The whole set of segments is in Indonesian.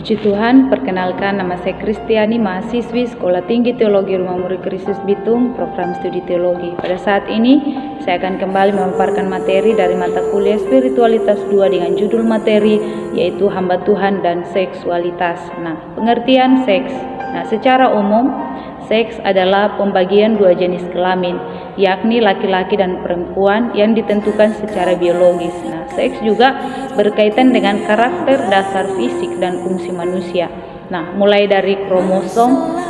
Puji Tuhan, perkenalkan nama saya Kristiani, mahasiswi Sekolah Tinggi Teologi Rumah Murid Kristus Bitung, program studi teologi. Pada saat ini, saya akan kembali memaparkan materi dari mata kuliah Spiritualitas 2 dengan judul materi yaitu Hamba Tuhan dan Seksualitas. Nah, pengertian seks. Nah, secara umum, seks adalah pembagian dua jenis kelamin, yakni laki-laki dan perempuan yang ditentukan secara biologis. Nah, seks juga berkaitan dengan karakter dasar fisik dan fungsi manusia. Nah, mulai dari kromosom,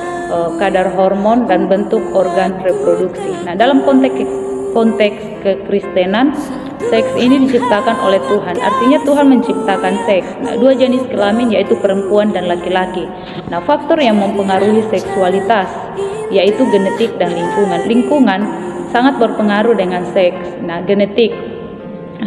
kadar hormon, dan bentuk organ reproduksi. Nah, dalam konteks kekristenan, seks ini diciptakan oleh Tuhan. Artinya Tuhan menciptakan seks. Nah, dua jenis kelamin yaitu perempuan dan laki-laki. Nah, faktor yang mempengaruhi seksualitas yaitu genetik dan lingkungan. Lingkungan sangat berpengaruh dengan seks. Nah, genetik.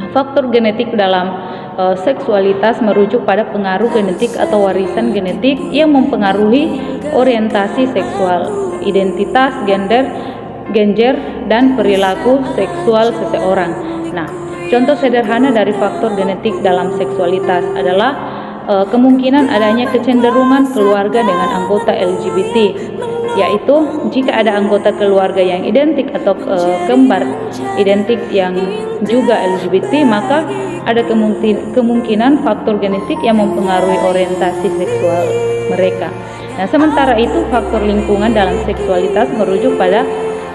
Faktor genetik dalam seksualitas merujuk pada pengaruh genetik atau warisan genetik yang mempengaruhi orientasi seksual, identitas, gender, dan perilaku seksual seseorang. Nah, contoh sederhana dari faktor genetik dalam seksualitas adalah kemungkinan adanya kecenderungan keluarga dengan anggota LGBT, yaitu jika ada anggota keluarga yang identik atau kembar identik yang juga LGBT, maka ada kemungkinan faktor genetik yang mempengaruhi orientasi seksual mereka. Nah, sementara itu faktor lingkungan dalam seksualitas merujuk pada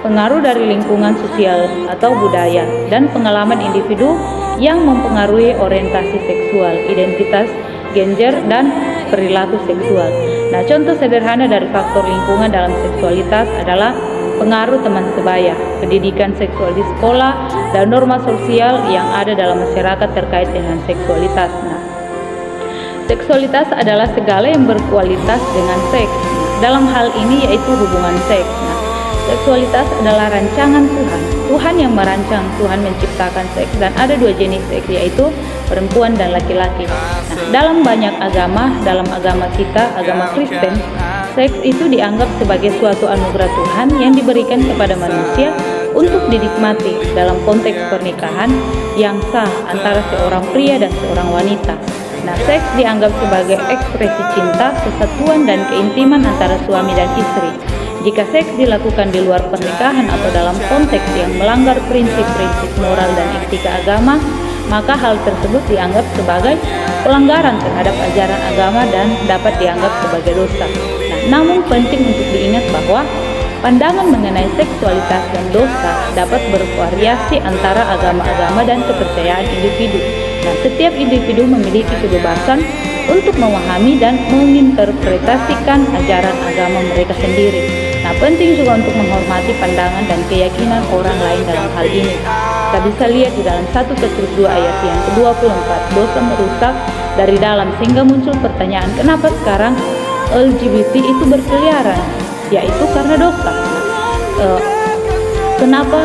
pengaruh dari lingkungan sosial atau budaya dan pengalaman individu yang mempengaruhi orientasi seksual, identitas, gender, dan perilaku seksual. Nah, contoh sederhana dari faktor lingkungan dalam seksualitas adalah pengaruh teman sebaya, pendidikan seksual di sekolah, dan norma sosial yang ada dalam masyarakat terkait dengan seksualitas. Nah, seksualitas adalah segala yang berkualitas dengan seks. Dalam hal ini yaitu hubungan seks. Nah, seksualitas adalah rancangan Tuhan. Tuhan yang merancang, Tuhan menciptakan seks, dan ada dua jenis seks yaitu perempuan dan laki-laki. Nah, dalam banyak agama, dalam agama kita, agama Kristen, seks itu dianggap sebagai suatu anugerah Tuhan yang diberikan kepada manusia untuk dinikmati dalam konteks pernikahan yang sah antara seorang pria dan seorang wanita. Nah, seks dianggap sebagai ekspresi cinta, kesatuan, dan keintiman antara suami dan istri. Jika seks dilakukan di luar pernikahan atau dalam konteks yang melanggar prinsip-prinsip moral dan etika agama, maka hal tersebut dianggap sebagai pelanggaran terhadap ajaran agama dan dapat dianggap sebagai dosa. Nah, namun penting untuk diingat bahwa pandangan mengenai seksualitas dan dosa dapat bervariasi antara agama-agama dan kepercayaan individu. Nah, setiap individu memiliki kebebasan untuk memahami dan menginterpretasikan ajaran agama mereka sendiri. Nah, penting juga untuk menghormati pandangan dan keyakinan orang lain dalam hal ini. Kita bisa lihat di dalam 1 Petrus 2 ayat yang ke-24, dosa merusak dari dalam, sehingga muncul pertanyaan, kenapa sekarang LGBT itu berkeliaran? Yaitu karena dosa. Kenapa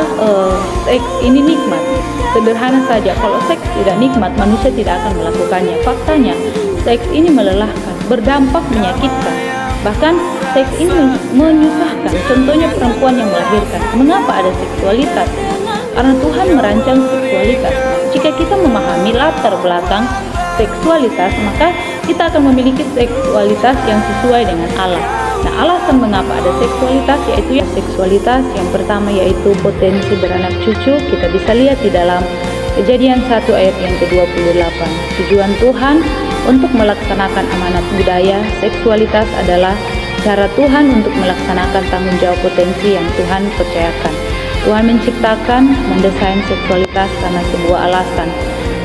seks ini nikmat? Sederhana saja, kalau seks tidak nikmat, manusia tidak akan melakukannya. Faktanya, seks ini melelahkan, berdampak menyakitkan. Bahkan seks ini menyusahkan. Contohnya perempuan yang melahirkan. Mengapa ada seksualitas? Karena Tuhan merancang seksualitas. Jika kita memahami latar belakang seksualitas, maka kita akan memiliki seksualitas yang sesuai dengan Allah. Nah, alasan mengapa ada seksualitas yaitu seksualitas yang pertama yaitu potensi beranak cucu. Kita bisa lihat di dalam Kejadian 1 ayat yang ke-28. Tujuan Tuhan untuk melaksanakan amanat budaya seksualitas adalah cara Tuhan untuk melaksanakan tanggung jawab potensi yang Tuhan percayakan. Tuhan menciptakan, mendesain seksualitas karena sebuah alasan.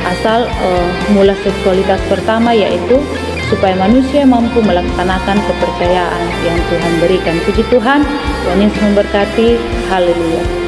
Asal mula seksualitas pertama yaitu supaya manusia mampu melaksanakan kepercayaan yang Tuhan berikan. Puji Tuhan, Tuhan Yesus memberkati. Haleluya.